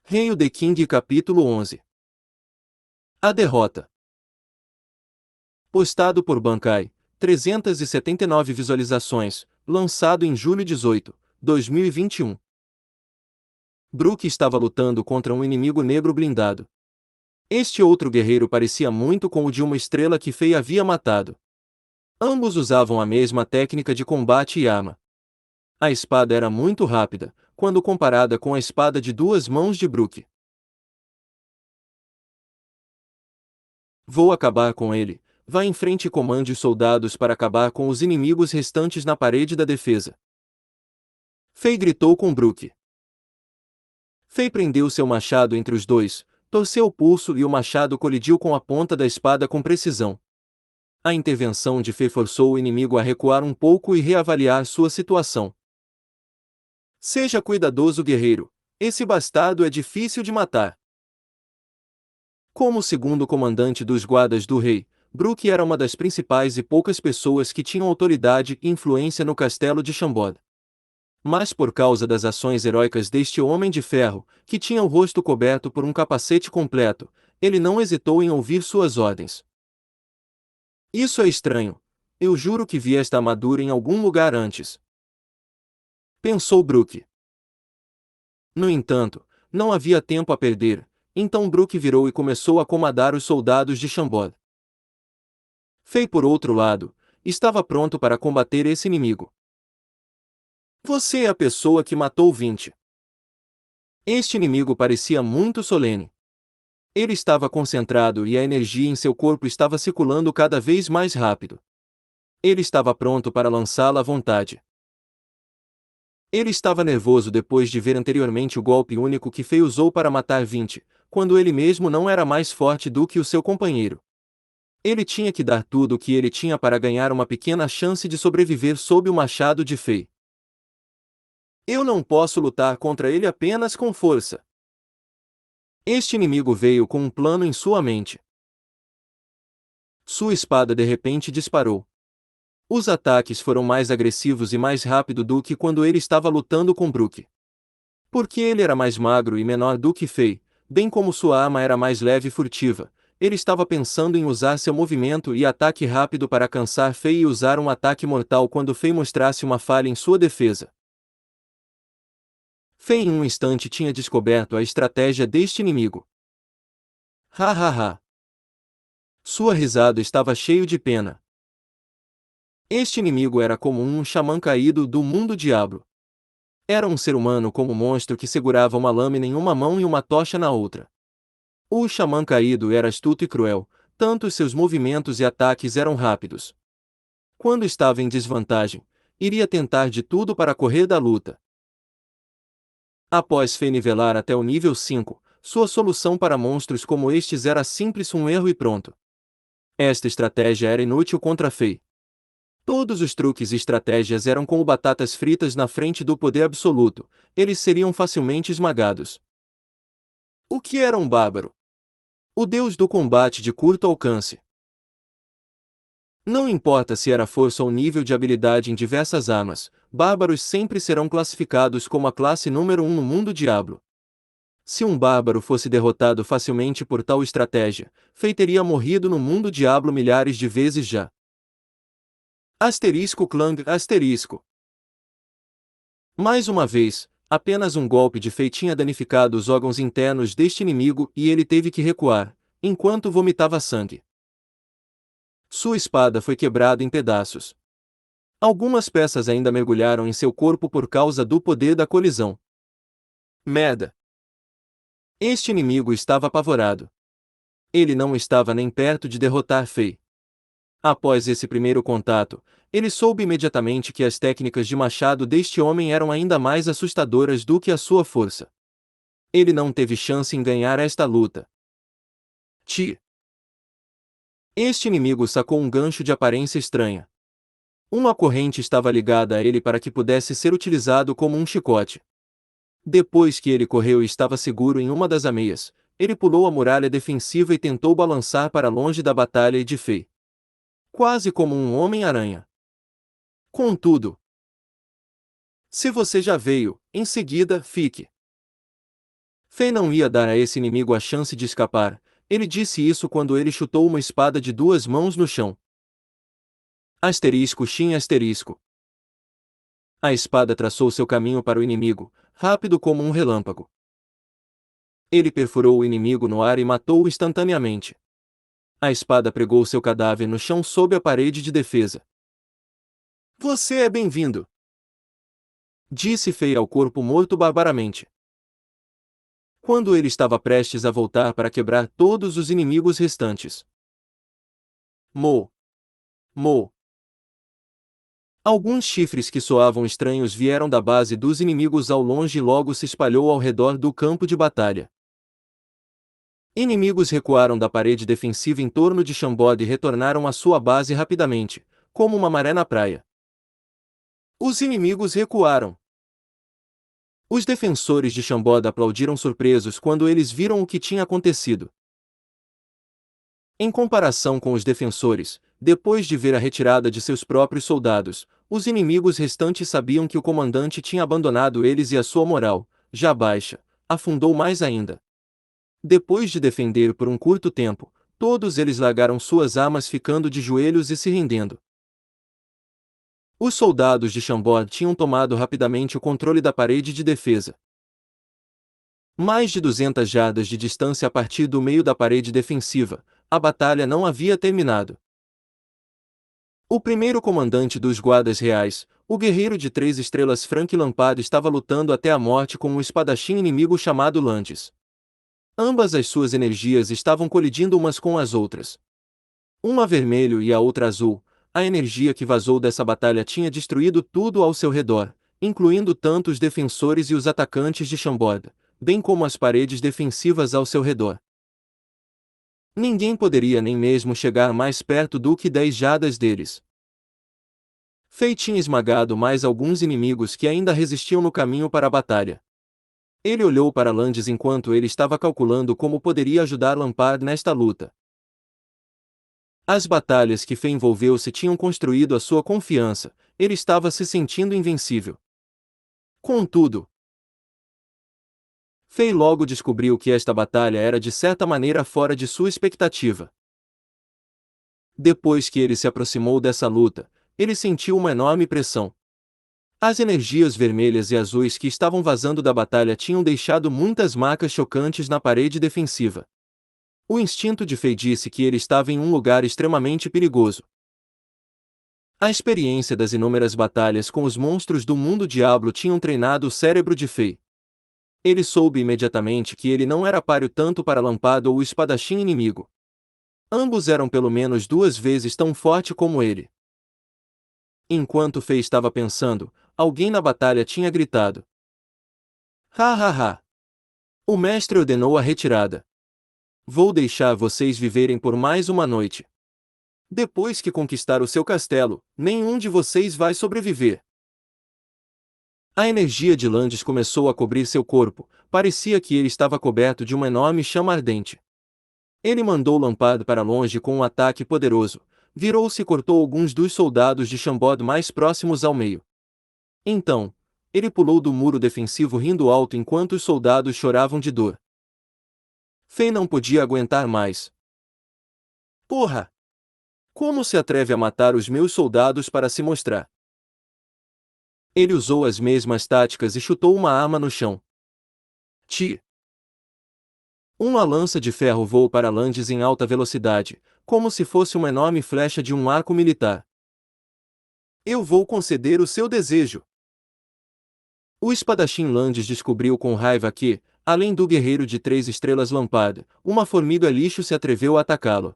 Reino de King capítulo 11. A derrota. Postado por Bankai, 379 visualizações, lançado em julho 18, 2021. Brook estava lutando contra um inimigo negro blindado. Este outro guerreiro parecia muito com o de uma estrela que Fei havia matado. Ambos usavam a mesma técnica de combate e arma. A espada era muito rápida, quando comparada com a espada de duas mãos de Brook. Vou acabar com ele. Vá em frente e comande os soldados para acabar com os inimigos restantes na parede da defesa. Fei gritou com Brook. Fei prendeu seu machado entre os dois, torceu o pulso e o machado colidiu com a ponta da espada com precisão. A intervenção de Fei forçou o inimigo a recuar um pouco e reavaliar sua situação. Seja cuidadoso, guerreiro. Esse bastardo é difícil de matar. Como segundo comandante dos guardas do rei, Brook era uma das principais e poucas pessoas que tinham autoridade e influência no castelo de Chambord. Mas por causa das ações heróicas deste homem de ferro, que tinha o rosto coberto por um capacete completo, ele não hesitou em ouvir suas ordens. Isso é estranho. Eu juro que vi esta armadura em algum lugar antes. Pensou Brook. No entanto, não havia tempo a perder, então Brook virou e começou a comandar os soldados de Chambord. Fei, por outro lado, estava pronto para combater esse inimigo. Você é a pessoa que matou 20. Este inimigo parecia muito solene. Ele estava concentrado e a energia em seu corpo estava circulando cada vez mais rápido. Ele estava pronto para lançá-la à vontade. Ele estava nervoso depois de ver anteriormente o golpe único que Fei usou para matar 20, quando ele mesmo não era mais forte do que o seu companheiro. Ele tinha que dar tudo o que ele tinha para ganhar uma pequena chance de sobreviver sob o machado de Fei. Eu não posso lutar contra ele apenas com força. Este inimigo veio com um plano em sua mente. Sua espada de repente disparou. Os ataques foram mais agressivos e mais rápidos do que quando ele estava lutando com Brook. Porque ele era mais magro e menor do que Fei, bem como sua arma era mais leve e furtiva, ele estava pensando em usar seu movimento e ataque rápido para alcançar Fei e usar um ataque mortal quando Fei mostrasse uma falha em sua defesa. Fei em um instante tinha descoberto a estratégia deste inimigo. Ha ha ha. Sua risada estava cheio de pena. Este inimigo era como um xamã caído do mundo diablo. Era um ser humano como um monstro que segurava uma lâmina em uma mão e uma tocha na outra. O xamã caído era astuto e cruel, tanto seus movimentos e ataques eram rápidos. Quando estava em desvantagem, iria tentar de tudo para correr da luta. Após Fei nivelar até o nível 5, sua solução para monstros como estes era simples: um erro e pronto. Esta estratégia era inútil contra Fei. Todos os truques e estratégias eram como batatas fritas na frente do poder absoluto, eles seriam facilmente esmagados. O que era um bárbaro? O deus do combate de curto alcance. Não importa se era força ou nível de habilidade em diversas armas, bárbaros sempre serão classificados como a classe número 1 no mundo diablo. Se um bárbaro fosse derrotado facilmente por tal estratégia, Fei teria morrido no mundo diablo milhares de vezes já. Asterisco clang asterisco. Mais uma vez, apenas um golpe de Fei tinha danificado os órgãos internos deste inimigo e ele teve que recuar, enquanto vomitava sangue. Sua espada foi quebrada em pedaços. Algumas peças ainda mergulharam em seu corpo por causa do poder da colisão. Merda! Este inimigo estava apavorado. Ele não estava nem perto de derrotar Fei. Após esse primeiro contato, ele soube imediatamente que as técnicas de machado deste homem eram ainda mais assustadoras do que a sua força. Ele não teve chance em ganhar esta luta. Ti! Este inimigo sacou um gancho de aparência estranha. Uma corrente estava ligada a ele para que pudesse ser utilizado como um chicote. Depois que ele correu e estava seguro em uma das ameias, ele pulou a muralha defensiva e tentou balançar para longe da batalha e de Fei. Quase como um homem-aranha. Contudo, se você já veio, em seguida, fique. Fei não ia dar a esse inimigo a chance de escapar. Ele disse isso quando ele chutou uma espada de 2 mãos no chão. Asterisco Shin asterisco. A espada traçou seu caminho para o inimigo, rápido como um relâmpago. Ele perfurou o inimigo no ar e matou-o instantaneamente. A espada pregou seu cadáver no chão sob a parede de defesa. Você é bem-vindo, disse Fei ao corpo morto barbaramente. Quando ele estava prestes a voltar para quebrar todos os inimigos restantes. Mo! Mo! Alguns chifres que soavam estranhos vieram da base dos inimigos ao longe e logo se espalhou ao redor do campo de batalha. Inimigos recuaram da parede defensiva em torno de Chambord e retornaram à sua base rapidamente, como uma maré na praia. Os inimigos recuaram. Os defensores de Chambord aplaudiram surpresos quando eles viram o que tinha acontecido. Em comparação com os defensores, depois de ver a retirada de seus próprios soldados, os inimigos restantes sabiam que o comandante tinha abandonado eles e a sua moral, já baixa, afundou mais ainda. Depois de defender por um curto tempo, todos eles largaram suas armas ficando de joelhos e se rendendo. Os soldados de Chambord tinham tomado rapidamente o controle da parede de defesa. Mais de 200 jardas de distância a partir do meio da parede defensiva, a batalha não havia terminado. O primeiro comandante dos guardas reais, o guerreiro de 3 estrelas Frank Lampard, estava lutando até a morte com um espadachim inimigo chamado Landes. Ambas as suas energias estavam colidindo umas com as outras. Uma vermelho e a outra azul. A energia que vazou dessa batalha tinha destruído tudo ao seu redor, incluindo tanto os defensores e os atacantes de Chambord, bem como as paredes defensivas ao seu redor. Ninguém poderia nem mesmo chegar mais perto do que 10 jardas deles. Fei tinha esmagado mais alguns inimigos que ainda resistiam no caminho para a batalha. Ele olhou para Landes enquanto ele estava calculando como poderia ajudar Lampard nesta luta. As batalhas que Fei envolveu-se tinham construído a sua confiança, ele estava se sentindo invencível. Contudo, Fei logo descobriu que esta batalha era de certa maneira fora de sua expectativa. Depois que ele se aproximou dessa luta, ele sentiu uma enorme pressão. As energias vermelhas e azuis que estavam vazando da batalha tinham deixado muitas marcas chocantes na parede defensiva. O instinto de Fei disse que ele estava em um lugar extremamente perigoso. A experiência das inúmeras batalhas com os monstros do mundo diablo tinham treinado o cérebro de Fei. Ele soube imediatamente que ele não era páreo tanto para Lampard ou o espadachim inimigo. Ambos eram pelo menos 2 vezes tão forte como ele. Enquanto Fei estava pensando, alguém na batalha tinha gritado. Ha ha ha! O mestre ordenou a retirada. Vou deixar vocês viverem por mais uma noite. Depois que conquistar o seu castelo, nenhum de vocês vai sobreviver. A energia de Landes começou a cobrir seu corpo, parecia que ele estava coberto de uma enorme chama ardente. Ele mandou Lampard para longe com um ataque poderoso, virou-se e cortou alguns dos soldados de Chambord mais próximos ao meio. Então, ele pulou do muro defensivo rindo alto enquanto os soldados choravam de dor. Fei não podia aguentar mais. Porra! Como se atreve a matar os meus soldados para se mostrar? Ele usou as mesmas táticas e chutou uma arma no chão. Ti! Uma lança de ferro voou para Landes em alta velocidade, como se fosse uma enorme flecha de um arco militar. Eu vou conceder o seu desejo. O espadachim Landes descobriu com raiva que, além do guerreiro de 3 estrelas Lampard, uma formiga lixo se atreveu a atacá-lo.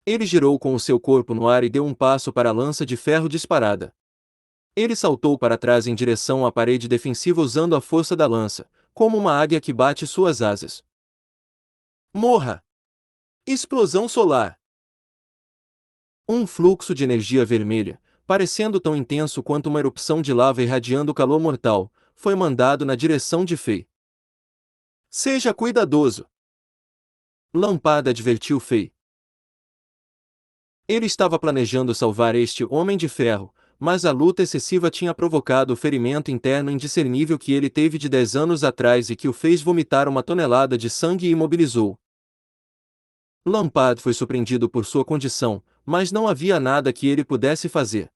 Ele girou com o seu corpo no ar e deu um passo para a lança de ferro disparada. Ele saltou para trás em direção à parede defensiva usando a força da lança, como uma águia que bate suas asas. Morra! Explosão solar! Um fluxo de energia vermelha, parecendo tão intenso quanto uma erupção de lava irradiando calor mortal, foi mandado na direção de Fei. Seja cuidadoso! Lampard advertiu Fei. Ele estava planejando salvar este Homem de Ferro, mas a luta excessiva tinha provocado o ferimento interno indiscernível que ele teve de 10 anos atrás e que o fez vomitar uma tonelada de sangue e imobilizou. Lampard foi surpreendido por sua condição, mas não havia nada que ele pudesse fazer.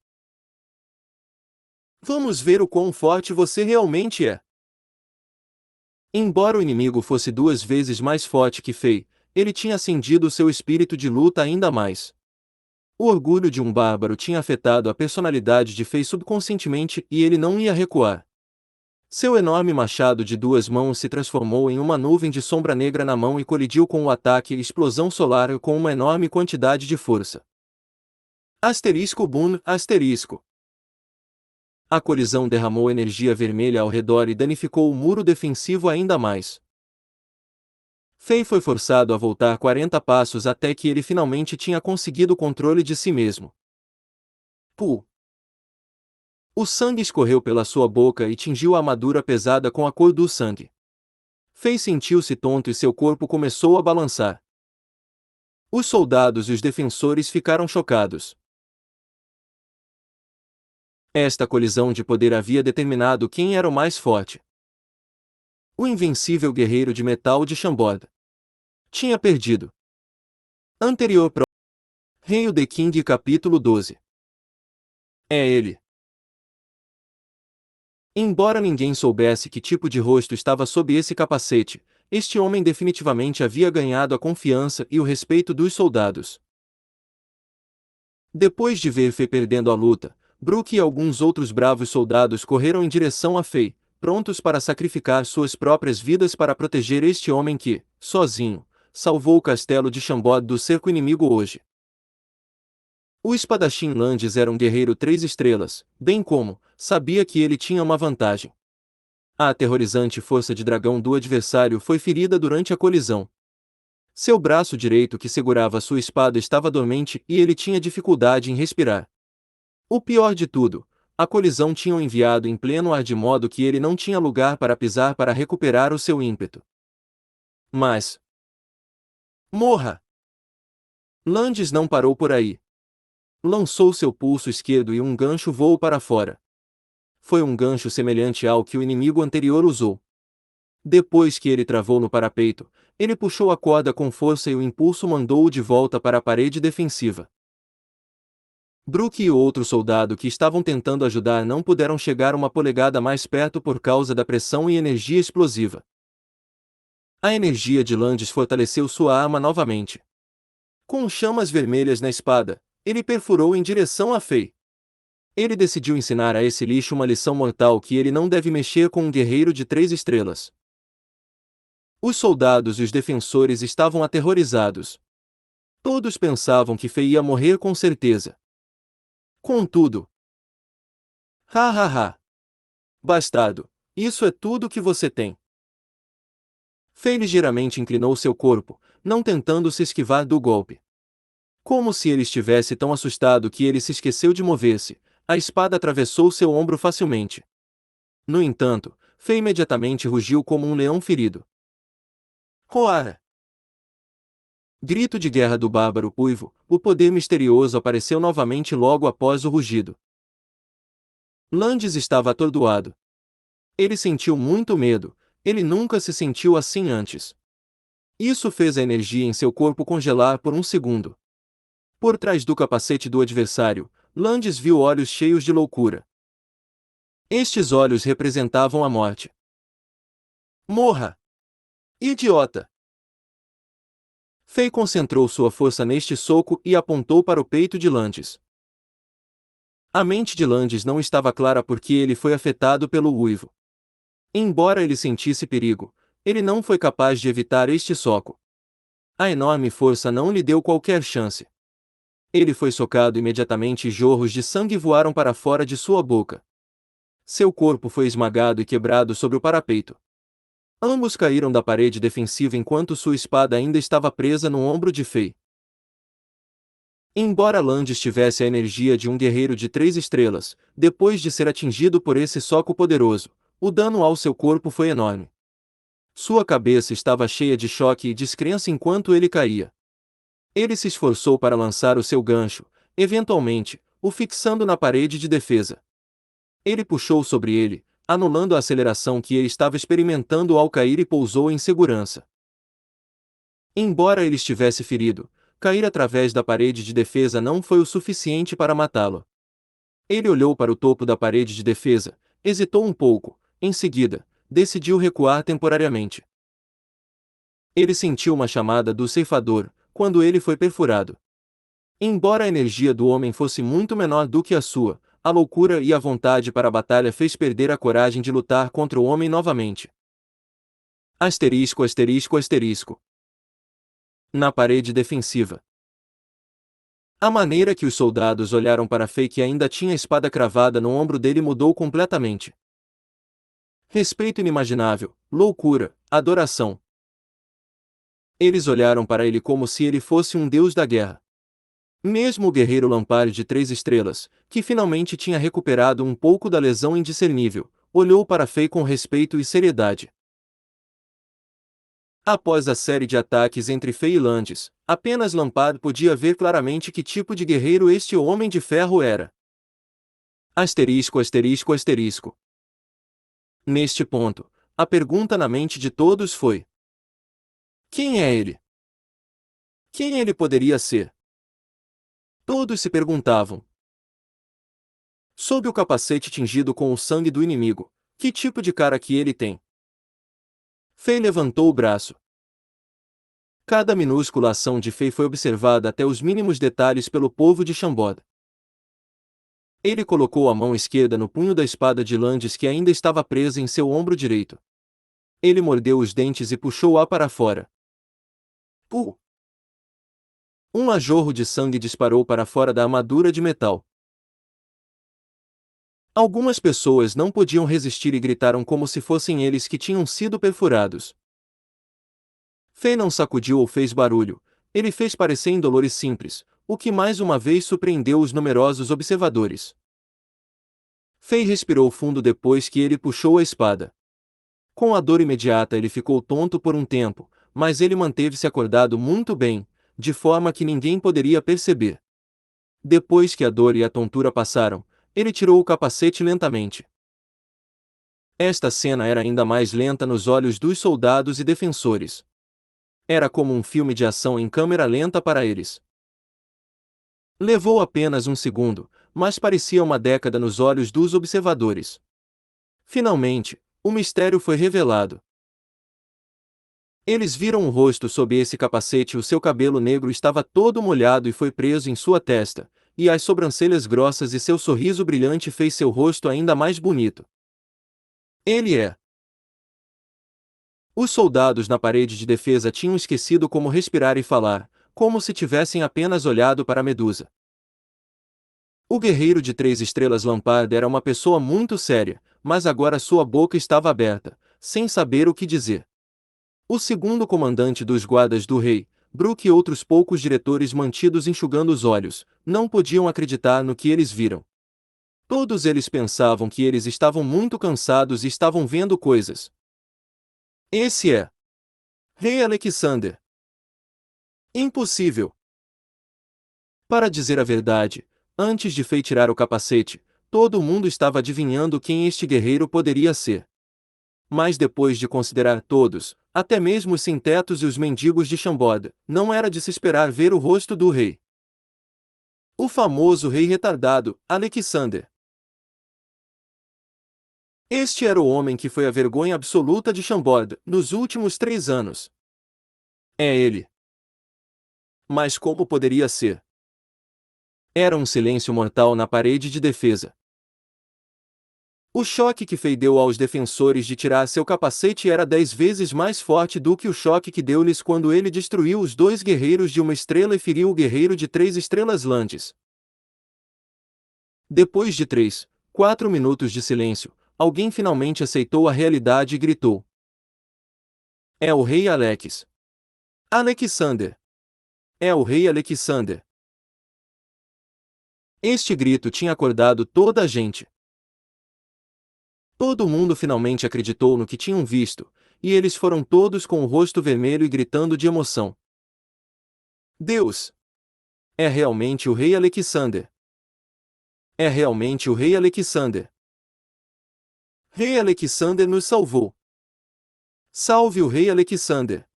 Vamos ver o quão forte você realmente é. Embora o inimigo fosse 2 vezes mais forte que Fei, ele tinha acendido seu espírito de luta ainda mais. O orgulho de um bárbaro tinha afetado a personalidade de Fei subconscientemente e ele não ia recuar. Seu enorme machado de 2 mãos se transformou em uma nuvem de sombra negra na mão e colidiu com o ataque e explosão solar com uma enorme quantidade de força. Boom, asterisco. A colisão derramou energia vermelha ao redor e danificou o muro defensivo ainda mais. Fei foi forçado a voltar 40 passos até que ele finalmente tinha conseguido o controle de si mesmo. Puh! O sangue escorreu pela sua boca e tingiu a armadura pesada com a cor do sangue. Fei sentiu-se tonto e seu corpo começou a balançar. Os soldados e os defensores ficaram chocados. Esta colisão de poder havia determinado quem era o mais forte. O invencível guerreiro de metal de Chambord tinha perdido. Anterior pro Rei o The King capítulo 12. É ele. Embora ninguém soubesse que tipo de rosto estava sob esse capacete, este homem definitivamente havia ganhado a confiança e o respeito dos soldados. Depois de ver Fei perdendo a luta, Brook e alguns outros bravos soldados correram em direção a Fei, prontos para sacrificar suas próprias vidas para proteger este homem que, sozinho, salvou o castelo de Chambord do cerco inimigo hoje. O espadachim Landis era um guerreiro 3 estrelas, bem como, sabia que ele tinha uma vantagem. A aterrorizante força de dragão do adversário foi ferida durante a colisão. Seu braço direito que segurava sua espada estava dormente e ele tinha dificuldade em respirar. O pior de tudo, a colisão tinha o enviado em pleno ar de modo que ele não tinha lugar para pisar para recuperar o seu ímpeto. Mas... morra! Landis não parou por aí. Lançou seu pulso esquerdo e um gancho voou para fora. Foi um gancho semelhante ao que o inimigo anterior usou. Depois que ele travou no parapeito, ele puxou a corda com força e o impulso mandou-o de volta para a parede defensiva. Brook e o outro soldado que estavam tentando ajudar não puderam chegar uma polegada mais perto por causa da pressão e energia explosiva. A energia de Landis fortaleceu sua arma novamente. Com chamas vermelhas na espada, ele perfurou em direção a Fei. Ele decidiu ensinar a esse lixo uma lição mortal que ele não deve mexer com um guerreiro de 3 estrelas. Os soldados e os defensores estavam aterrorizados. Todos pensavam que Fei ia morrer com certeza. Contudo... ha ha ha! Bastardo, isso é tudo que você tem. Fei ligeiramente inclinou seu corpo, não tentando se esquivar do golpe. Como se ele estivesse tão assustado que ele se esqueceu de mover-se, a espada atravessou seu ombro facilmente. No entanto, Fei imediatamente rugiu como um leão ferido. Roar! Grito de guerra do bárbaro uivo, o poder misterioso apareceu novamente logo após o rugido. Landis estava atordoado. Ele sentiu muito medo, ele nunca se sentiu assim antes. Isso fez a energia em seu corpo congelar por um segundo. Por trás do capacete do adversário, Landis viu olhos cheios de loucura. Estes olhos representavam a morte. Morra! Idiota! Fei concentrou sua força neste soco e apontou para o peito de Landis. A mente de Landis não estava clara porque ele foi afetado pelo uivo. Embora ele sentisse perigo, ele não foi capaz de evitar este soco. A enorme força não lhe deu qualquer chance. Ele foi socado imediatamente e jorros de sangue voaram para fora de sua boca. Seu corpo foi esmagado e quebrado sobre o parapeito. Ambos caíram da parede defensiva enquanto sua espada ainda estava presa no ombro de Fei. Embora Landis tivesse a energia de um guerreiro de 3 estrelas, depois de ser atingido por esse soco poderoso, o dano ao seu corpo foi enorme. Sua cabeça estava cheia de choque e descrença enquanto ele caía. Ele se esforçou para lançar o seu gancho. Eventualmente, o fixando na parede de defesa. Ele puxou sobre ele, anulando a aceleração que ele estava experimentando ao cair e pousou em segurança. Embora ele estivesse ferido, cair através da parede de defesa não foi o suficiente para matá-lo. Ele olhou para o topo da parede de defesa, hesitou um pouco, em seguida, decidiu recuar temporariamente. Ele sentiu uma chamada do ceifador, quando ele foi perfurado. Embora a energia do homem fosse muito menor do que a sua, a loucura e a vontade para a batalha fez perder a coragem de lutar contra o homem novamente. Asterisco, asterisco, asterisco. Na parede defensiva. A maneira que os soldados olharam para Fei, que ainda tinha a espada cravada no ombro dele, mudou completamente. Respeito inimaginável, loucura, adoração. Eles olharam para ele como se ele fosse um deus da guerra. Mesmo o guerreiro Lampard de 3 estrelas, que finalmente tinha recuperado um pouco da lesão indiscernível, olhou para Fei com respeito e seriedade. Após a série de ataques entre Fei e Landis, apenas Lampard podia ver claramente que tipo de guerreiro este Homem de Ferro era. Asterisco, asterisco, asterisco. Neste ponto, a pergunta na mente de todos foi: quem é ele? Quem ele poderia ser? Todos se perguntavam. Sob o capacete tingido com o sangue do inimigo, que tipo de cara que ele tem? Fei levantou o braço. Cada minúscula ação de Fei foi observada até os mínimos detalhes pelo povo de Chambord. Ele colocou a mão esquerda no punho da espada de Landis, que ainda estava presa em seu ombro direito. Ele mordeu os dentes e puxou-a para fora. Um ajorro de sangue disparou para fora da armadura de metal. Algumas pessoas não podiam resistir e gritaram como se fossem eles que tinham sido perfurados. Fei não sacudiu ou fez barulho, ele fez parecer indolor e simples, o que mais uma vez surpreendeu os numerosos observadores. Fei respirou fundo depois que ele puxou a espada. Com a dor imediata ele ficou tonto por um tempo, mas ele manteve-se acordado muito bem, de forma que ninguém poderia perceber. Depois que a dor e a tontura passaram, ele tirou o capacete lentamente. Esta cena era ainda mais lenta nos olhos dos soldados e defensores. Era como um filme de ação em câmera lenta para eles. Levou apenas um segundo, mas parecia uma década nos olhos dos observadores. Finalmente, o mistério foi revelado. Eles viram o rosto sob esse capacete, o seu cabelo negro estava todo molhado e foi preso em sua testa, e as sobrancelhas grossas e seu sorriso brilhante fez seu rosto ainda mais bonito. Ele é. Os soldados na parede de defesa tinham esquecido como respirar e falar, como se tivessem apenas olhado para a Medusa. O guerreiro de 3 estrelas Lampard era uma pessoa muito séria, mas agora sua boca estava aberta, sem saber o que dizer. O segundo comandante dos guardas do rei, Brooke, e outros poucos diretores mantidos enxugando os olhos, não podiam acreditar no que eles viram. Todos eles pensavam que eles estavam muito cansados e estavam vendo coisas. Esse é Rei Alexander. Impossível. Para dizer a verdade, antes de Fei tirar o capacete, todo mundo estava adivinhando quem este guerreiro poderia ser. Mas depois de considerar todos, até mesmo os sem-tetos e os mendigos de Chambord, não era de se esperar ver o rosto do rei. O famoso rei retardado, Alexander. Este era o homem que foi a vergonha absoluta de Chambord nos últimos 3 anos. É ele. Mas como poderia ser? Era um silêncio mortal na parede de defesa. O choque que Fei deu aos defensores de tirar seu capacete era 10 vezes mais forte do que o choque que deu-lhes quando ele destruiu os 2 guerreiros de 1 estrela e feriu o guerreiro de 3 estrelas Landis. Depois de 3, 4 minutos de silêncio, alguém finalmente aceitou a realidade e gritou: é o rei Alex. Alexander. É o rei Alexander. Este grito tinha acordado toda a gente. Todo mundo finalmente acreditou no que tinham visto, e eles foram todos com o rosto vermelho e gritando de emoção. Deus! É realmente o rei Alexander. É realmente o rei Alexander. Rei Alexander nos salvou. Salve o rei Alexander.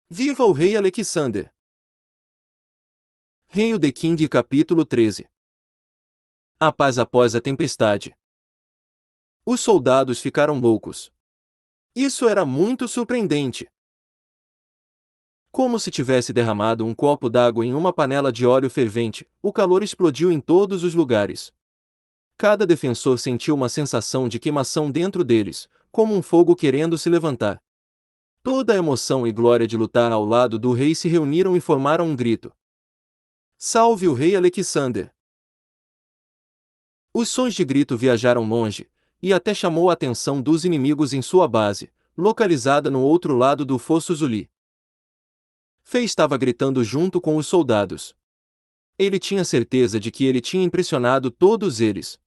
Viva o rei Alexander. Rei The King capítulo 13. A paz após a tempestade. Os soldados ficaram loucos. Isso era muito surpreendente. Como se tivesse derramado um copo d'água em uma panela de óleo fervente, o calor explodiu em todos os lugares. Cada defensor sentiu uma sensação de queimação dentro deles, como um fogo querendo se levantar. Toda a emoção e glória de lutar ao lado do rei se reuniram e formaram um grito. Salve o rei Alexander! Os sons de grito viajaram longe, e até chamou a atenção dos inimigos em sua base, localizada no outro lado do Fosso Zuli. Fei estava gritando junto com os soldados. Ele tinha certeza de que ele tinha impressionado todos eles.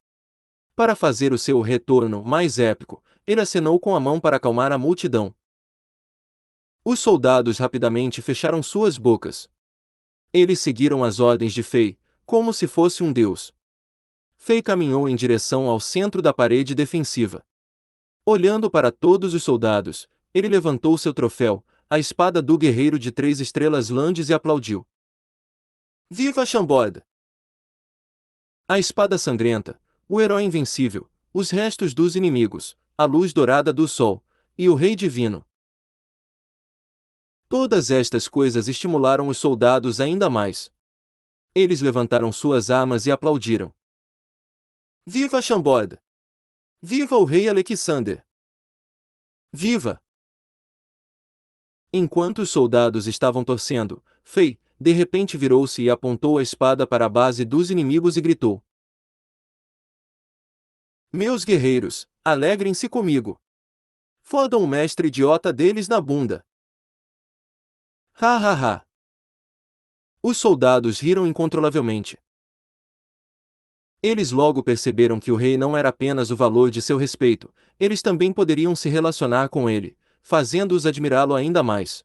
Para fazer o seu retorno mais épico, ele acenou com a mão para acalmar a multidão. Os soldados rapidamente fecharam suas bocas. Eles seguiram as ordens de Fei, como se fosse um deus. Fei caminhou em direção ao centro da parede defensiva. Olhando para todos os soldados, ele levantou seu troféu, a espada do guerreiro de 3 estrelas Landes e aplaudiu. Viva Chambord! A espada sangrenta, o herói invencível, os restos dos inimigos, a luz dourada do sol, e o rei divino. Todas estas coisas estimularam os soldados ainda mais. Eles levantaram suas armas e aplaudiram. Viva Chambord! Viva o rei Alexander! Viva! Enquanto os soldados estavam torcendo, Fei, de repente virou-se e apontou a espada para a base dos inimigos e gritou. Meus guerreiros, alegrem-se comigo! Fodam o mestre idiota deles na bunda! Ha ha ha! Os soldados riram incontrolavelmente. Eles logo perceberam que o rei não era apenas o valor de seu respeito, eles também poderiam se relacionar com ele, fazendo-os admirá-lo ainda mais.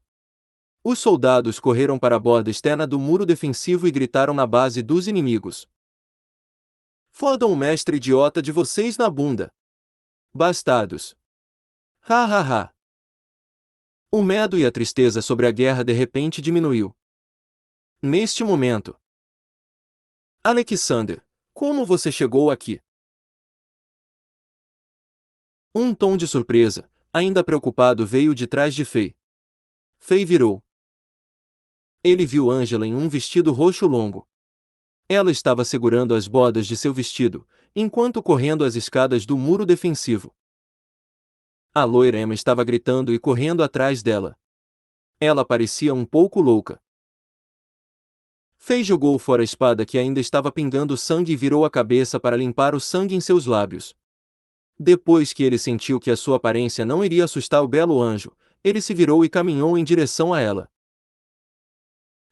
Os soldados correram para a borda externa do muro defensivo e gritaram na base dos inimigos. Fodam o mestre idiota de vocês na bunda! Bastardos! Ha ha ha! O medo e a tristeza sobre a guerra de repente diminuiu. Neste momento. Alexander, como você chegou aqui? Um tom de surpresa, ainda preocupado, veio de trás de Fei. Fei virou. Ele viu Angela em um vestido roxo longo. Ela estava segurando as bordas de seu vestido, enquanto correndo as escadas do muro defensivo. A loira Emma estava gritando e correndo atrás dela. Ela parecia um pouco louca. Fei jogou fora a espada que ainda estava pingando sangue e virou a cabeça para limpar o sangue em seus lábios. Depois que ele sentiu que a sua aparência não iria assustar o belo anjo, ele se virou e caminhou em direção a ela.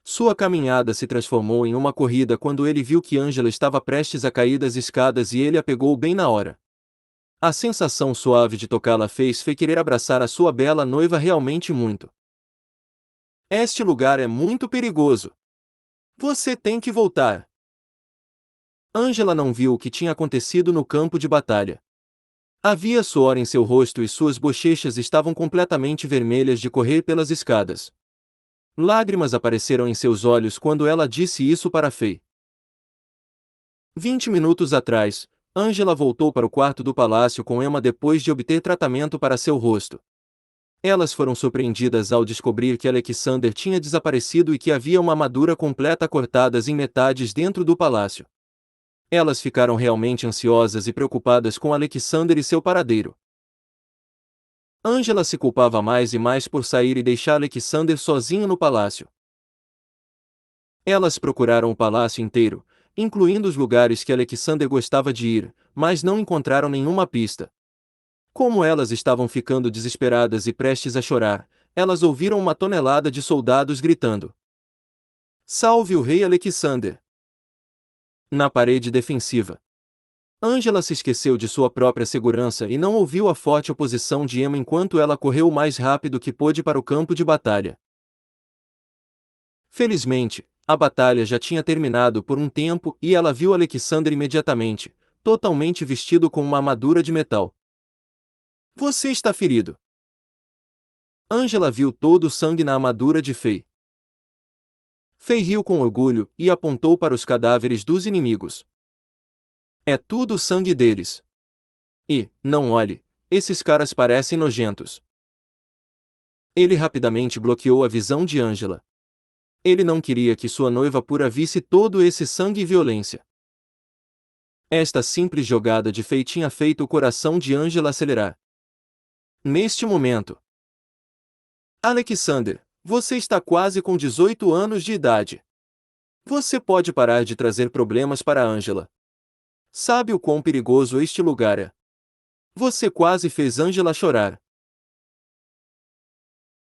Sua caminhada se transformou em uma corrida quando ele viu que Angela estava prestes a cair das escadas e ele a pegou bem na hora. A sensação suave de tocá-la fez Fei querer abraçar a sua bela noiva realmente muito. Este lugar é muito perigoso. Você tem que voltar. Angela não viu o que tinha acontecido no campo de batalha. Havia suor em seu rosto e suas bochechas estavam completamente vermelhas de correr pelas escadas. Lágrimas apareceram em seus olhos quando ela disse isso para Fei. 20 minutos atrás, Angela voltou para o quarto do palácio com Emma depois de obter tratamento para seu rosto. Elas foram surpreendidas ao descobrir que Alexander tinha desaparecido e que havia uma armadura completa cortadas em metades dentro do palácio. Elas ficaram realmente ansiosas e preocupadas com Alexander e seu paradeiro. Angela se culpava mais e mais por sair e deixar Alexander sozinho no palácio. Elas procuraram o palácio inteiro, incluindo os lugares que Alexander gostava de ir, mas não encontraram nenhuma pista. Como elas estavam ficando desesperadas e prestes a chorar, elas ouviram uma tonelada de soldados gritando. Salve o rei Alexander! Na parede defensiva. Angela se esqueceu de sua própria segurança e não ouviu a forte oposição de Emma enquanto ela correu o mais rápido que pôde para o campo de batalha. Felizmente, A batalha já tinha terminado por um tempo e ela viu Alexander imediatamente, totalmente vestido com uma armadura de metal. Você está ferido. Angela viu todo o sangue na armadura de Fei. Fei riu com orgulho e apontou para os cadáveres dos inimigos. É tudo o sangue deles. E, não olhe, esses caras parecem nojentos. Ele rapidamente bloqueou a visão de Angela. Ele não queria que sua noiva pura visse todo esse sangue e violência. Esta simples jogada de Fei tinha feito o coração de Angela acelerar. Neste momento, Alexander, você está quase com 18 anos de idade. Você pode parar de trazer problemas para Angela. Sabe o quão perigoso este lugar é? Você quase fez Angela chorar.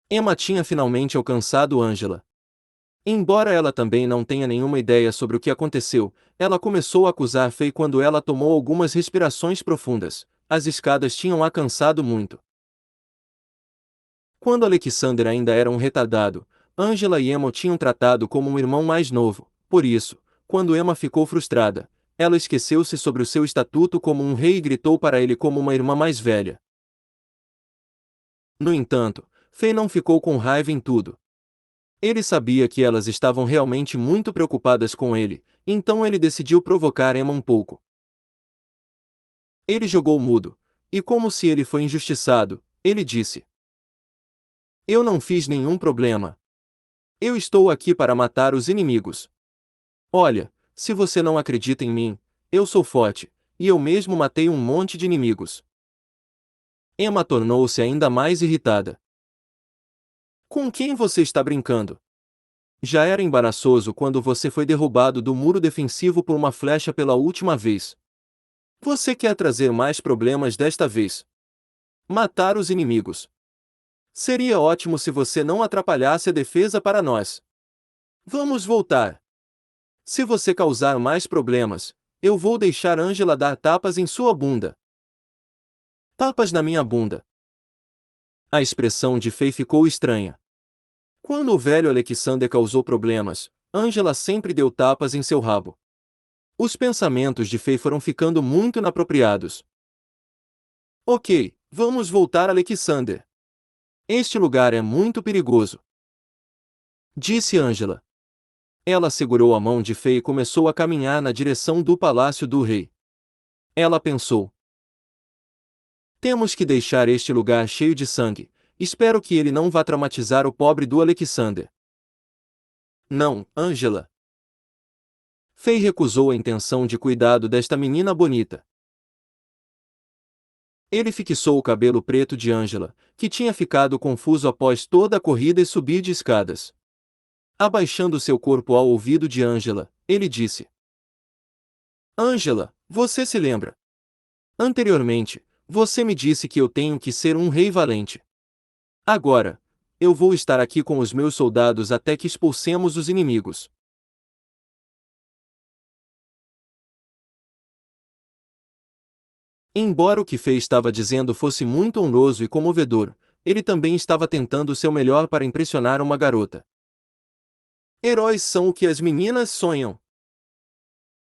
Emma tinha finalmente alcançado Angela. Embora ela também não tenha nenhuma ideia sobre o que aconteceu, ela começou a acusar Fei quando ela tomou algumas respirações profundas. As escadas tinham a cansado muito. Quando Alexander ainda era um retardado, Angela e Emma o tinham tratado como um irmão mais novo. Por isso, quando Emma ficou frustrada, ela esqueceu-se sobre o seu estatuto como um rei e gritou para ele como uma irmã mais velha. No entanto, Fei não ficou com raiva em tudo. Ele sabia que elas estavam realmente muito preocupadas com ele, então ele decidiu provocar Emma um pouco. Ele jogou mudo, e como se ele foi injustiçado, ele disse: Eu não fiz nenhum problema. Eu estou aqui para matar os inimigos. Olha, se você não acredita em mim, eu sou forte, e eu mesmo matei um monte de inimigos. Emma tornou-se ainda mais irritada. Com quem você está brincando? Já era embaraçoso quando você foi derrubado do muro defensivo por uma flecha pela última vez. Você quer trazer mais problemas desta vez? Matar os inimigos. Seria ótimo se você não atrapalhasse a defesa para nós. Vamos voltar. Se você causar mais problemas, eu vou deixar Angela dar tapas em sua bunda. Tapas na minha bunda. A expressão de Fei ficou estranha. Quando o velho Alexander causou problemas, Angela sempre deu tapas em seu rabo. Os pensamentos de Fei foram ficando muito inapropriados. Ok, vamos voltar Alexander. Este lugar é muito perigoso, disse Angela. Ela segurou a mão de Fei e começou a caminhar na direção do palácio do rei. Ela pensou: temos que deixar este lugar cheio de sangue. Espero que ele não vá traumatizar o pobre do Alexander. Não, Angela. Fei recusou a intenção de cuidado desta menina bonita. Ele fixou o cabelo preto de Angela, que tinha ficado confuso após toda a corrida e subir de escadas. Abaixando seu corpo ao ouvido de Angela, ele disse: Angela, você se lembra? Anteriormente, você me disse que eu tenho que ser um rei valente. Agora, eu vou estar aqui com os meus soldados até que expulsemos os inimigos. Embora o que Fei estava dizendo fosse muito honroso e comovedor, ele também estava tentando o seu melhor para impressionar uma garota. Heróis são o que as meninas sonham.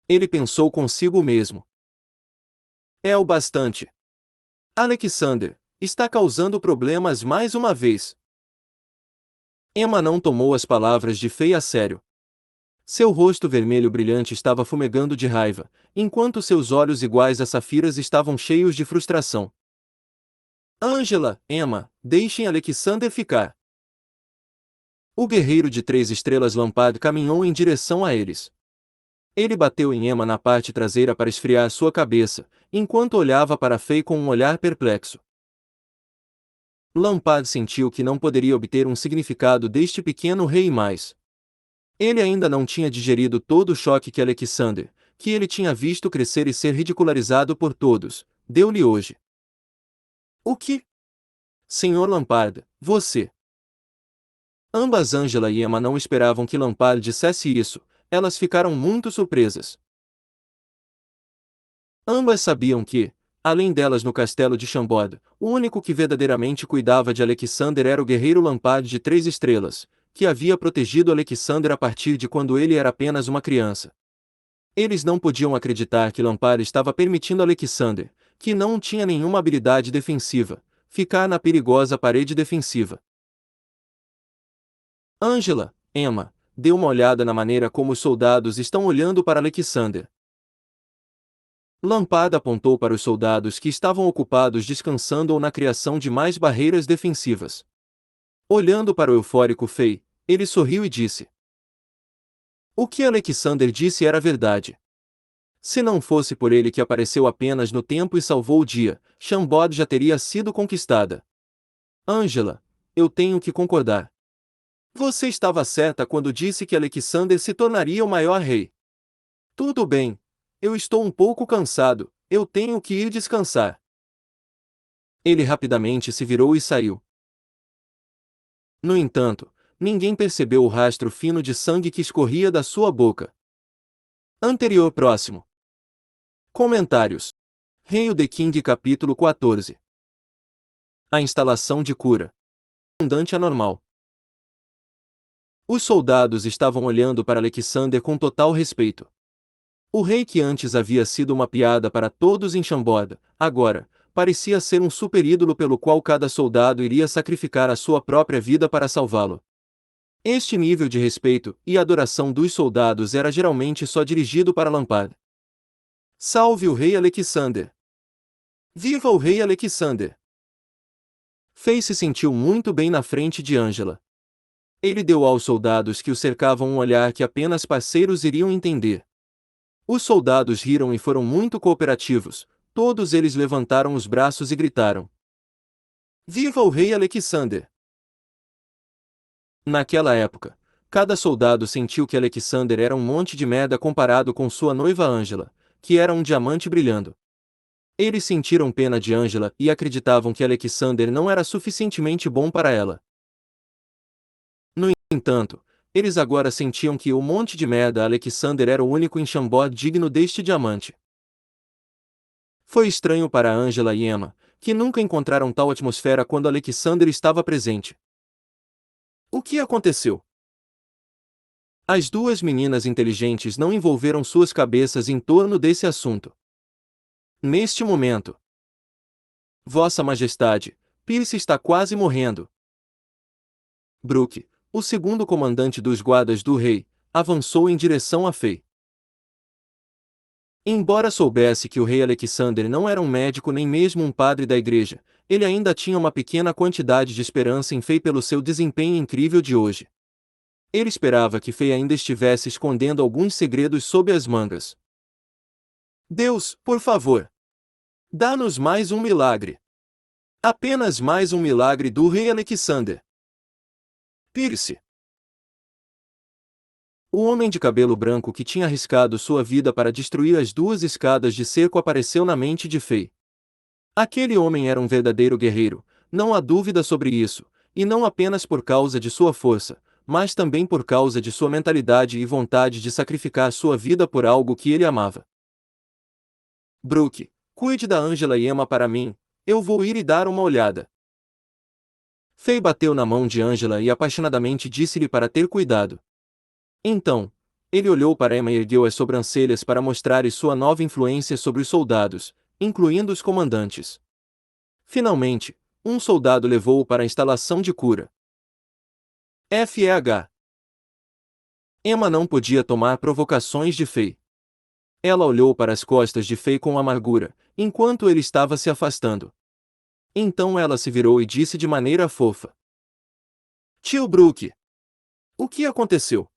Ele pensou consigo mesmo. É o bastante. Alexander está causando problemas mais uma vez. Emma não tomou as palavras de Fei a sério. Seu rosto vermelho brilhante estava fumegando de raiva, enquanto seus olhos iguais a safiras estavam cheios de frustração. Angela, Emma, deixem Alexander ficar. O guerreiro de 3 estrelas Lampard caminhou em direção a eles. Ele bateu em Emma na parte traseira para esfriar sua cabeça, enquanto olhava para Fei com um olhar perplexo. Lampard sentiu que não poderia obter um significado deste pequeno rei mais. Ele ainda não tinha digerido todo o choque que Alexander, que ele tinha visto crescer e ser ridicularizado por todos, deu-lhe hoje. O que? Senhor Lampard, você... Ambas Angela e Emma não esperavam que Lampard dissesse isso, elas ficaram muito surpresas. Ambas sabiam que, além delas no castelo de Chambord, o único que verdadeiramente cuidava de Alexander era o guerreiro Lampard de 3 estrelas, que havia protegido Alexander a partir de quando ele era apenas uma criança. Eles não podiam acreditar que Lampard estava permitindo Alexander, que não tinha nenhuma habilidade defensiva, ficar na perigosa parede defensiva. Angela, Emma, deu uma olhada na maneira como os soldados estão olhando para Alexander. Lampard apontou para os soldados que estavam ocupados descansando ou na criação de mais barreiras defensivas. Olhando para o eufórico Fay, ele sorriu e disse: o que Alexander disse era verdade. Se não fosse por ele que apareceu apenas no tempo e salvou o dia, Chambord já teria sido conquistada. Angela, eu tenho que concordar. Você estava certa quando disse que Alexander se tornaria o maior rei. Tudo bem. Eu estou um pouco cansado, eu tenho que ir descansar. Ele rapidamente se virou e saiu. No entanto, ninguém percebeu o rastro fino de sangue que escorria da sua boca. Anterior próximo. Comentários. Rei of the King capítulo 14. A instalação de cura. Comandante anormal. Os soldados estavam olhando para Alexander com total respeito. O rei que antes havia sido uma piada para todos em Chambord, agora, parecia ser um super-ídolo pelo qual cada soldado iria sacrificar a sua própria vida para salvá-lo. Este nível de respeito e adoração dos soldados era geralmente só dirigido para Lampard. Salve o rei Alexander! Viva o rei Alexander! Fay se sentiu muito bem na frente de Angela. Ele deu aos soldados que o cercavam um olhar que apenas parceiros iriam entender. Os soldados riram e foram muito cooperativos, todos eles levantaram os braços e gritaram: Viva o rei Alexander! Naquela época, cada soldado sentiu que Alexander era um monte de merda comparado com sua noiva Angela, que era um diamante brilhando. Eles sentiram pena de Angela e acreditavam que Alexander não era suficientemente bom para ela. No entanto, eles agora sentiam que o monte de merda Alexander era o único em Chambord digno deste diamante. Foi estranho para Angela e Emma, que nunca encontraram tal atmosfera quando Alexander estava presente. O que aconteceu? As duas meninas inteligentes não envolveram suas cabeças em torno desse assunto. Neste momento, Vossa Majestade, Pierce está quase morrendo. Brooke, o segundo comandante dos guardas do rei, avançou em direção a Fay. Embora soubesse que o rei Alexander não era um médico nem mesmo um padre da igreja, ele ainda tinha uma pequena quantidade de esperança em Fay pelo seu desempenho incrível de hoje. Ele esperava que Fay ainda estivesse escondendo alguns segredos sob as mangas. Deus, por favor, dá-nos mais um milagre. Apenas mais um milagre do rei Alexander. Pierce. O homem de cabelo branco que tinha arriscado sua vida para destruir as duas escadas de cerco apareceu na mente de Fay. Aquele homem era um verdadeiro guerreiro, não há dúvida sobre isso, e não apenas por causa de sua força, mas também por causa de sua mentalidade e vontade de sacrificar sua vida por algo que ele amava. Brooke, cuide da Angela e Emma para mim, eu vou ir e dar uma olhada. Fay bateu na mão de Angela e apaixonadamente disse-lhe para ter cuidado. Então, ele olhou para Emma e ergueu as sobrancelhas para mostrar sua nova influência sobre os soldados, incluindo os comandantes. Finalmente, um soldado levou-o para a instalação de cura. FEH. Emma não podia tomar provocações de Fay. Ela olhou para as costas de Fay com amargura, enquanto ele estava se afastando. Então ela se virou e disse de maneira fofa: Tio Brooke, o que aconteceu?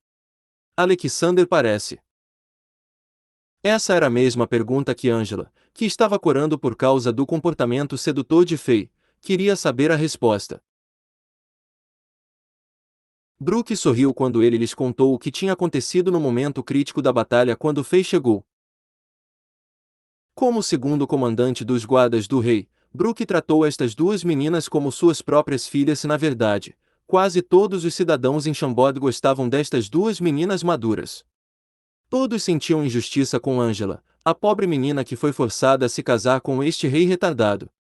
Alexander parece. Essa era a mesma pergunta que Angela, que estava corando por causa do comportamento sedutor de Fay, queria saber a resposta. Brooke sorriu quando ele lhes contou o que tinha acontecido no momento crítico da batalha quando Fay chegou. Como segundo comandante dos guardas do rei, Brooke tratou estas duas meninas como suas próprias filhas e na verdade, quase todos os cidadãos em Chambord gostavam destas duas meninas maduras. Todos sentiam injustiça com Angela, a pobre menina que foi forçada a se casar com este rei retardado.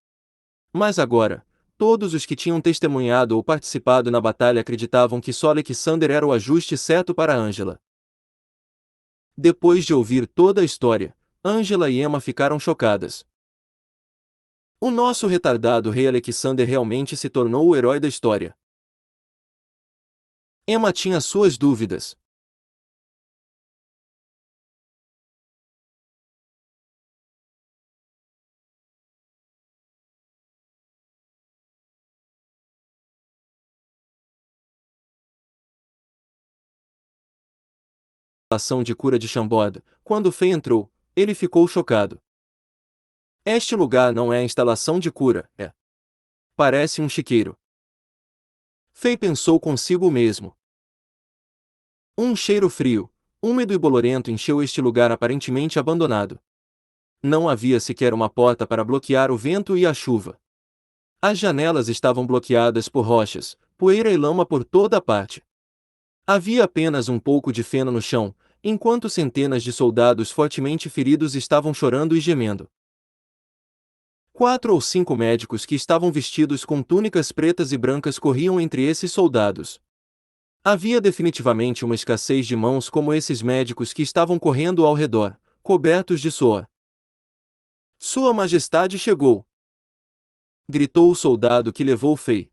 Mas agora, Todos os que tinham testemunhado ou participado na batalha acreditavam que só Alexander era o ajuste certo para Angela. Depois de ouvir toda a história, Angela e Emma ficaram chocadas. O nosso retardado rei Alexander realmente se tornou o herói da história. Emma tinha suas dúvidas. Ação de cura de Chambord. Quando Fei entrou, ele ficou chocado. Este lugar não é a instalação de cura, é. Parece um chiqueiro. Fei pensou consigo mesmo. Um cheiro frio, úmido e bolorento encheu este lugar aparentemente abandonado. Não havia sequer uma porta para bloquear o vento e a chuva. As janelas estavam bloqueadas por rochas, poeira e lama por toda a parte. Havia apenas um pouco de feno no chão, enquanto centenas de soldados fortemente feridos estavam chorando e gemendo. 4 ou 5 médicos que estavam vestidos com túnicas pretas e brancas corriam entre esses soldados. Havia definitivamente uma escassez de mãos como esses médicos que estavam correndo ao redor, cobertos de suor. Sua Majestade chegou! Gritou o soldado que levou Fei.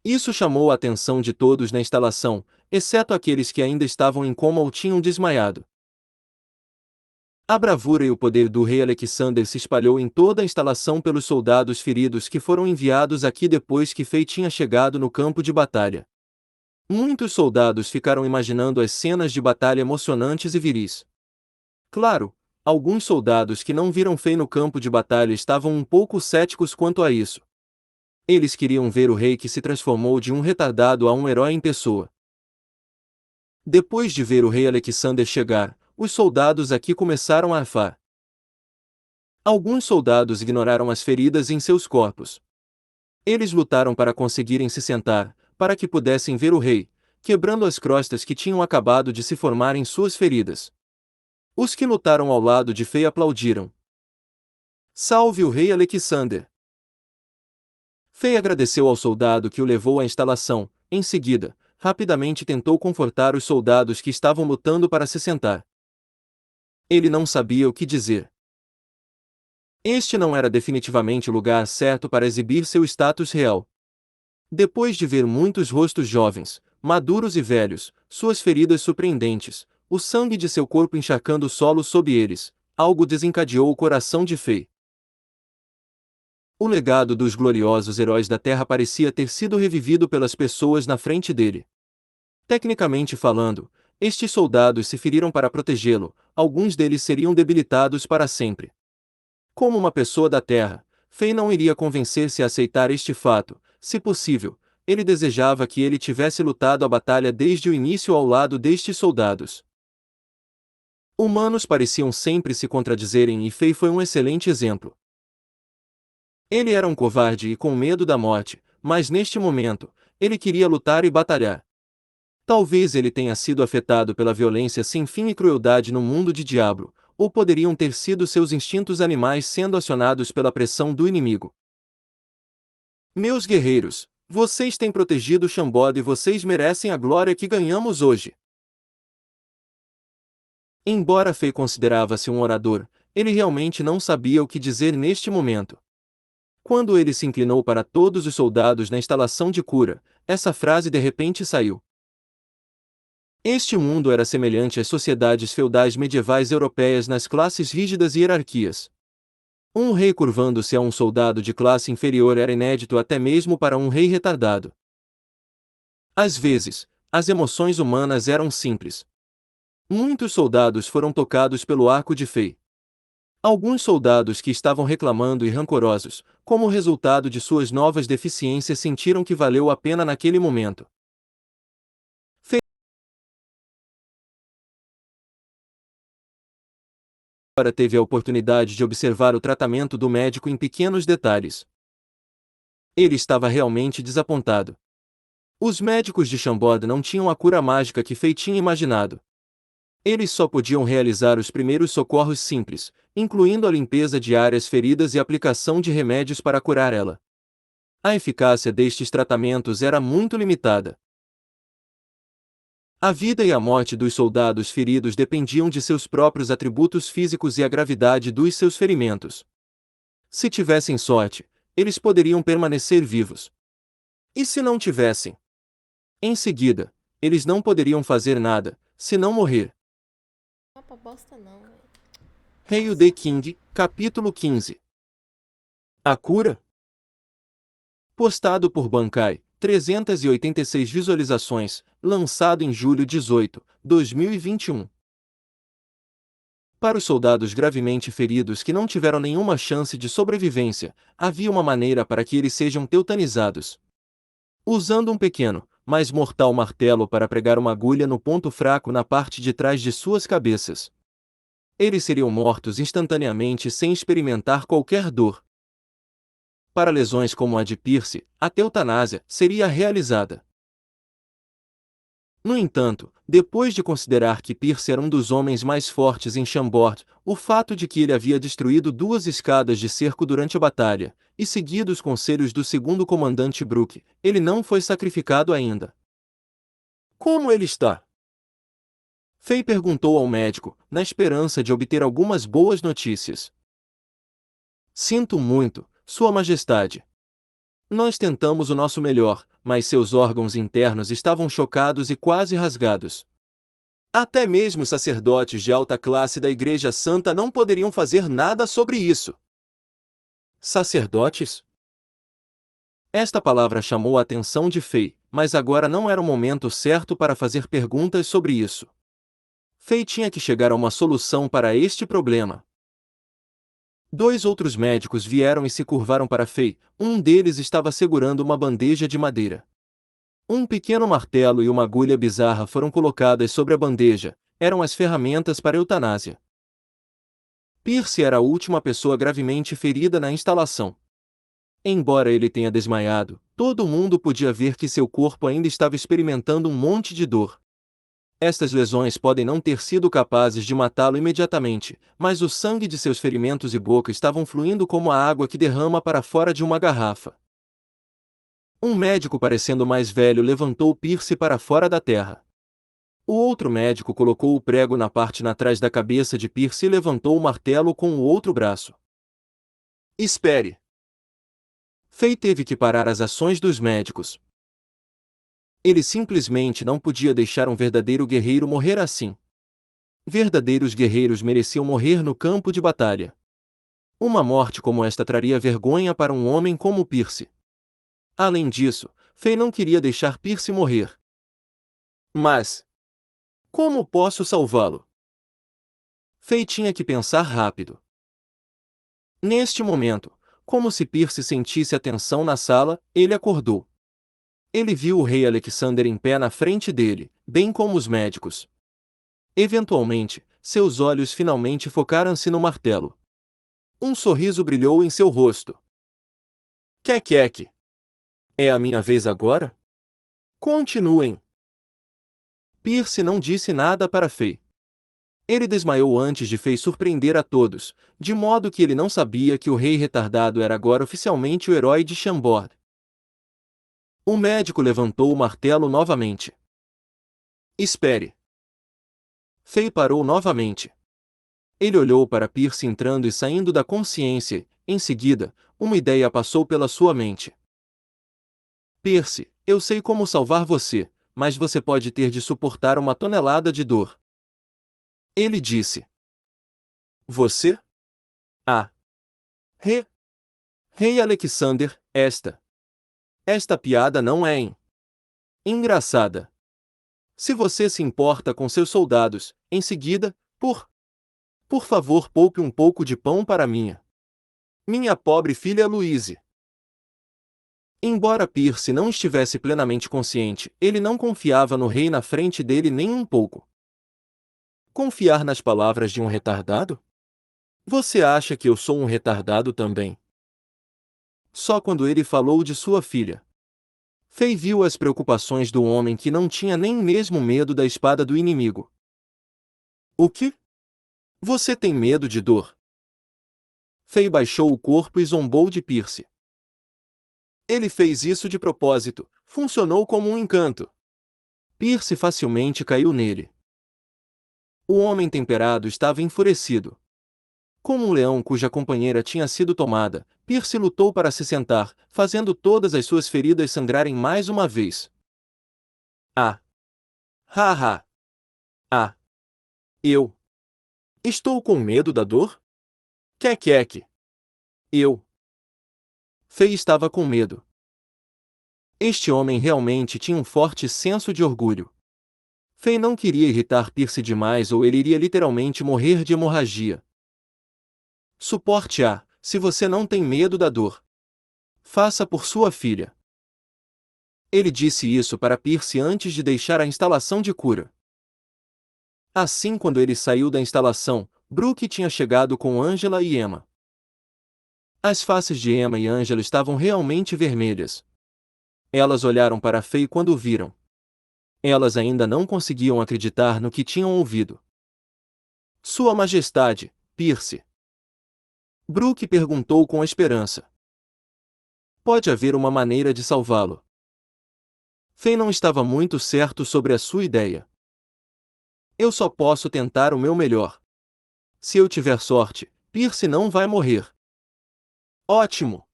Isso chamou a atenção de todos na instalação, exceto aqueles que ainda estavam em coma ou tinham desmaiado. A bravura e o poder do rei Alexander se espalhou em toda a instalação pelos soldados feridos que foram enviados aqui depois que Fei tinha chegado no campo de batalha. Muitos soldados ficaram imaginando as cenas de batalha emocionantes e viris. Claro, alguns soldados que não viram Fei no campo de batalha estavam um pouco céticos quanto a isso. Eles queriam ver o rei que se transformou de um retardado a um herói em pessoa. Depois de ver o rei Alexander chegar, os soldados aqui começaram a arfar. Alguns soldados ignoraram as feridas em seus corpos. Eles lutaram para conseguirem se sentar, para que pudessem ver o rei, quebrando as crostas que tinham acabado de se formar em suas feridas. Os que lutaram ao lado de Fei aplaudiram. Salve o rei Alexander! Fei agradeceu ao soldado que o levou à instalação. Em seguida, rapidamente tentou confortar os soldados que estavam lutando para se sentar. Ele não sabia o que dizer. Este não era definitivamente o lugar certo para exibir seu status real. Depois de ver muitos rostos jovens, maduros e velhos, suas feridas surpreendentes, o sangue de seu corpo encharcando o solo sob eles, algo desencadeou o coração de Fei. O legado dos gloriosos heróis da Terra parecia ter sido revivido pelas pessoas na frente dele. Tecnicamente falando, estes soldados se feriram para protegê-lo, alguns deles seriam debilitados para sempre. Como uma pessoa da Terra, Fei não iria convencer-se a aceitar este fato. Se possível, ele desejava que ele tivesse lutado a batalha desde o início ao lado destes soldados. Humanos pareciam sempre se contradizerem e Fei foi um excelente exemplo. Ele era um covarde e com medo da morte, mas neste momento, ele queria lutar e batalhar. Talvez ele tenha sido afetado pela violência sem fim e crueldade no mundo de Diablo, ou poderiam ter sido seus instintos animais sendo acionados pela pressão do inimigo. Meus guerreiros, vocês têm protegido Chambord e vocês merecem a glória que ganhamos hoje. Embora Fei considerava-se um orador, ele realmente não sabia o que dizer neste momento. Quando ele se inclinou para todos os soldados na instalação de cura, essa frase de repente saiu. Este mundo era semelhante às sociedades feudais medievais europeias nas classes rígidas e hierarquias. Um rei curvando-se a um soldado de classe inferior era inédito até mesmo para um rei retardado. Às vezes, as emoções humanas eram simples. Muitos soldados foram tocados pelo arco de Fei. Alguns soldados que estavam reclamando e rancorosos, como resultado de suas novas deficiências, sentiram que valeu a pena naquele momento. Fei agora teve a oportunidade de observar o tratamento do médico em pequenos detalhes. Ele estava realmente desapontado. Os médicos de Chambord não tinham a cura mágica que Fei tinha imaginado. Eles só podiam realizar os primeiros socorros simples, incluindo a limpeza de áreas feridas e aplicação de remédios para curar ela. A eficácia destes tratamentos era muito limitada. A vida e a morte dos soldados feridos dependiam de seus próprios atributos físicos e a gravidade dos seus ferimentos. Se tivessem sorte, eles poderiam permanecer vivos. E se não tivessem? Em seguida, eles não poderiam fazer nada, senão morrer. Opa, bosta não, velho. Hail the King, capítulo 15. A cura? Postado por Bankai, 386 visualizações, lançado em julho 18, 2021. Para os soldados gravemente feridos que não tiveram nenhuma chance de sobrevivência, havia uma maneira para que eles sejam teutanizados. Usando um pequeno, mas mortal martelo para pregar uma agulha no ponto fraco na parte de trás de suas cabeças. Eles seriam mortos instantaneamente sem experimentar qualquer dor. Para lesões como a de Pierce, a eutanásia seria realizada. No entanto, depois de considerar que Pierce era um dos homens mais fortes em Chambord, o fato de que ele havia destruído 2 escadas de cerco durante a batalha, e seguido os conselhos do segundo comandante Brooke, ele não foi sacrificado ainda. Como ele está? Faye perguntou ao médico, na esperança de obter algumas boas notícias. Sinto muito, Sua Majestade. Nós tentamos o nosso melhor, mas seus órgãos internos estavam chocados e quase rasgados. Até mesmo os sacerdotes de alta classe da Igreja Santa não poderiam fazer nada sobre isso. Sacerdotes? Esta palavra chamou a atenção de Faye, mas agora não era o momento certo para fazer perguntas sobre isso. Faye tinha que chegar a uma solução para este problema. 2 outros médicos vieram e se curvaram para Faye, um deles estava segurando uma bandeja de madeira. Um pequeno martelo e uma agulha bizarra foram colocadas sobre a bandeja, eram as ferramentas para a eutanásia. Pierce era a última pessoa gravemente ferida na instalação. Embora ele tenha desmaiado, todo mundo podia ver que seu corpo ainda estava experimentando um monte de dor. Estas lesões podem não ter sido capazes de matá-lo imediatamente, mas o sangue de seus ferimentos e boca estavam fluindo como a água que derrama para fora de uma garrafa. Um médico parecendo mais velho levantou Pierce para fora da terra. O outro médico colocou o prego na parte na trás da cabeça de Pierce e levantou o martelo com o outro braço. Espere! Faye teve que parar as ações dos médicos. Ele simplesmente não podia deixar um verdadeiro guerreiro morrer assim. Verdadeiros guerreiros mereciam morrer no campo de batalha. Uma morte como esta traria vergonha para um homem como Pierce. Além disso, Faye não queria deixar Pierce morrer. Mas como posso salvá-lo? Faye tinha que pensar rápido. Neste momento, como se Pierce sentisse a tensão na sala, ele acordou. Ele viu o rei Alexander em pé na frente dele, bem como os médicos. Eventualmente, seus olhos finalmente focaram-se no martelo. Um sorriso brilhou em seu rosto. Kek. É a minha vez agora? Continuem. Pierce não disse nada para Faye. Ele desmaiou antes de Faye surpreender a todos, de modo que ele não sabia que o rei retardado era agora oficialmente o herói de Chambord. O médico levantou o martelo novamente. Espere. Faye parou novamente. Ele olhou para Pierce entrando e saindo da consciência, em seguida, uma ideia passou pela sua mente. Pierce, eu sei como salvar você, mas você pode ter de suportar uma tonelada de dor. Ele disse. Você? Ah. Rei Alexander, esta piada não é engraçada. Se você se importa com seus soldados, em seguida, por favor poupe um pouco de pão para minha pobre filha Louise. Embora Pierce não estivesse plenamente consciente, ele não confiava no rei na frente dele nem um pouco. Confiar nas palavras de um retardado? Você acha que eu sou um retardado também? Só quando ele falou de sua filha, Faye viu as preocupações do homem que não tinha nem mesmo medo da espada do inimigo. O que? Você tem medo de dor? Fei baixou o corpo e zombou de Pierce. Ele fez isso de propósito, funcionou como um encanto. Pierce facilmente caiu nele. O homem temperado estava enfurecido. Como um leão cuja companheira tinha sido tomada, Pierce lutou para se sentar, fazendo todas as suas feridas sangrarem mais uma vez. Ah! Haha! Ah! Eu! Estou com medo da dor? Queque! Eu! Fei estava com medo. Este homem realmente tinha um forte senso de orgulho. Fei não queria irritar Pierce demais ou ele iria literalmente morrer de hemorragia. Suporte A, se você não tem medo da dor. Faça por sua filha. Ele disse isso para Pierce antes de deixar a instalação de cura. Assim, quando ele saiu da instalação, Brooke tinha chegado com Angela e Emma. As faces de Emma e Angela estavam realmente vermelhas. Elas olharam para Fei quando o viram. Elas ainda não conseguiam acreditar no que tinham ouvido. Sua Majestade, Pierce. Brooke perguntou com esperança. Pode haver uma maneira de salvá-lo. Fei não estava muito certo sobre a sua ideia. Eu só posso tentar o meu melhor. Se eu tiver sorte, Pierce não vai morrer. Ótimo!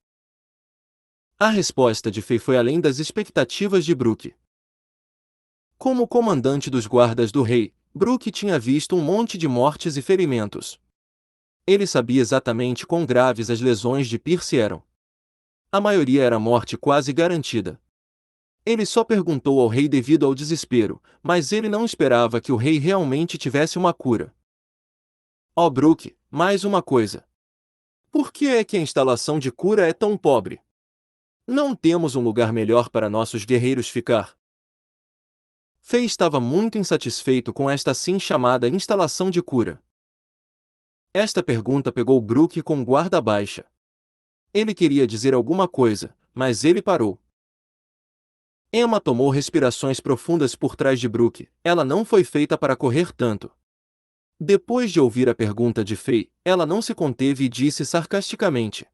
A resposta de Fei foi além das expectativas de Brooke. Como comandante dos guardas do rei, Brooke tinha visto um monte de mortes e ferimentos. Ele sabia exatamente quão graves as lesões de Pierce eram. A maioria era morte quase garantida. Ele só perguntou ao rei devido ao desespero, mas ele não esperava que o rei realmente tivesse uma cura. Oh Brooke, mais uma coisa. Por que é que a instalação de cura é tão pobre? Não temos um lugar melhor para nossos guerreiros ficar? Fei estava muito insatisfeito com esta assim chamada instalação de cura. Esta pergunta pegou Brooke com guarda baixa. Ele queria dizer alguma coisa, mas ele parou. Emma tomou respirações profundas por trás de Brooke. Ela não foi feita para correr tanto. Depois de ouvir a pergunta de Fei, ela não se conteve e disse sarcasticamente: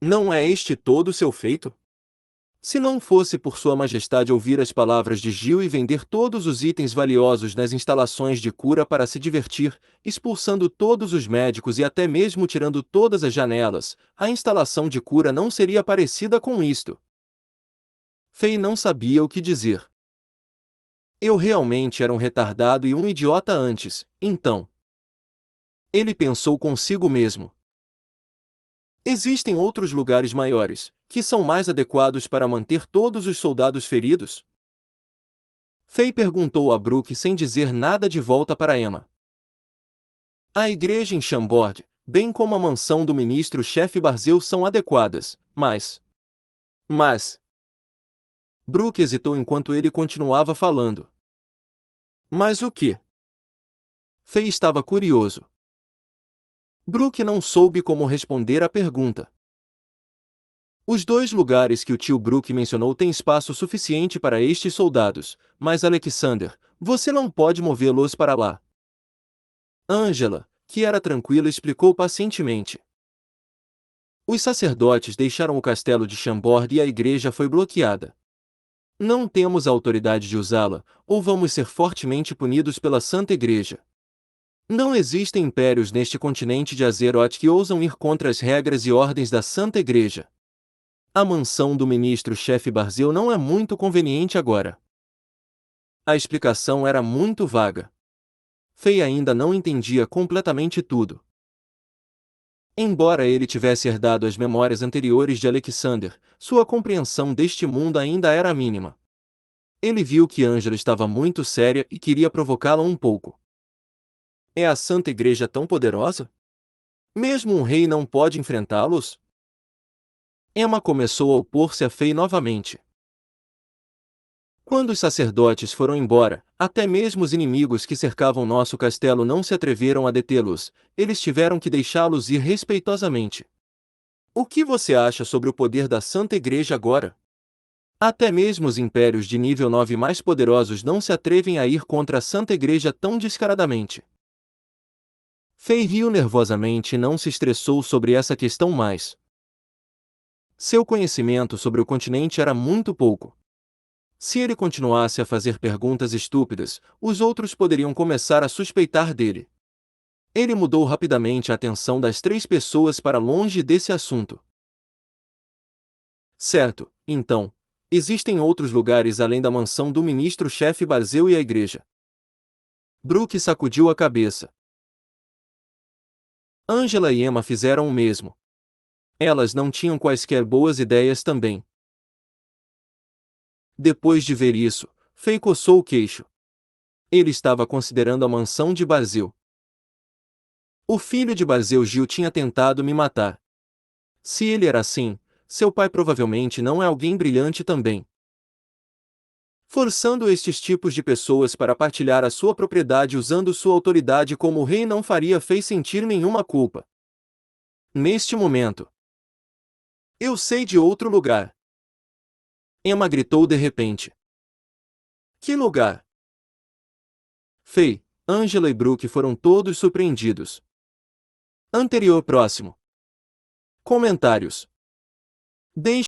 Não é este todo o seu feito? Se não fosse por Sua Majestade ouvir as palavras de Gil e vender todos os itens valiosos nas instalações de cura para se divertir, expulsando todos os médicos e até mesmo tirando todas as janelas, a instalação de cura não seria parecida com isto. Fei não sabia o que dizer. Eu realmente era um retardado e um idiota antes, então. Ele pensou consigo mesmo. Existem outros lugares maiores, que são mais adequados para manter todos os soldados feridos? Fei perguntou a Brooke sem dizer nada de volta para Emma. A igreja em Chambord, bem como a mansão do ministro-chefe Barzeu são adequadas, mas... Brooke hesitou enquanto ele continuava falando. Mas o que? Fei estava curioso. Brooke não soube como responder à pergunta. Os dois lugares que o tio Brooke mencionou têm espaço suficiente para estes soldados, mas Alexander, você não pode movê-los para lá. Angela, que era tranquila, explicou pacientemente. Os sacerdotes deixaram o castelo de Chambord e a igreja foi bloqueada. Não temos a autoridade de usá-la, ou vamos ser fortemente punidos pela Santa Igreja. Não existem impérios neste continente de Azeroth que ousam ir contra as regras e ordens da Santa Igreja. A mansão do ministro-chefe Barzeu não é muito conveniente agora. A explicação era muito vaga. Fei ainda não entendia completamente tudo. Embora ele tivesse herdado as memórias anteriores de Alexander, sua compreensão deste mundo ainda era mínima. Ele viu que Angela estava muito séria e queria provocá-la um pouco. É a Santa Igreja tão poderosa? Mesmo um rei não pode enfrentá-los? Emma começou a opor-se a Fei novamente. Quando os sacerdotes foram embora, até mesmo os inimigos que cercavam nosso castelo não se atreveram a detê-los, eles tiveram que deixá-los ir respeitosamente. O que você acha sobre o poder da Santa Igreja agora? Até mesmo os impérios de nível 9 mais poderosos não se atrevem a ir contra a Santa Igreja tão descaradamente. Fei riu nervosamente e não se estressou sobre essa questão mais. Seu conhecimento sobre o continente era muito pouco. Se ele continuasse a fazer perguntas estúpidas, os outros poderiam começar a suspeitar dele. Ele mudou rapidamente a atenção das três pessoas para longe desse assunto. Certo, então, existem outros lugares além da mansão do ministro-chefe Barzeu e a igreja. Brooke sacudiu a cabeça. Angela e Emma fizeram o mesmo. Elas não tinham quaisquer boas ideias também. Depois de ver isso, Fei coçou o queixo. Ele estava considerando a mansão de Barzeu. O filho de Barzeu Gil tinha tentado me matar. Se ele era assim, seu pai provavelmente não é alguém brilhante também. Forçando estes tipos de pessoas para partilhar a sua propriedade usando sua autoridade como rei não faria Fei sentir nenhuma culpa. Neste momento. Eu sei de outro lugar. Emma gritou de repente. Que lugar? Fei, Angela e Brooke foram todos surpreendidos. Anterior próximo. Comentários. Deixe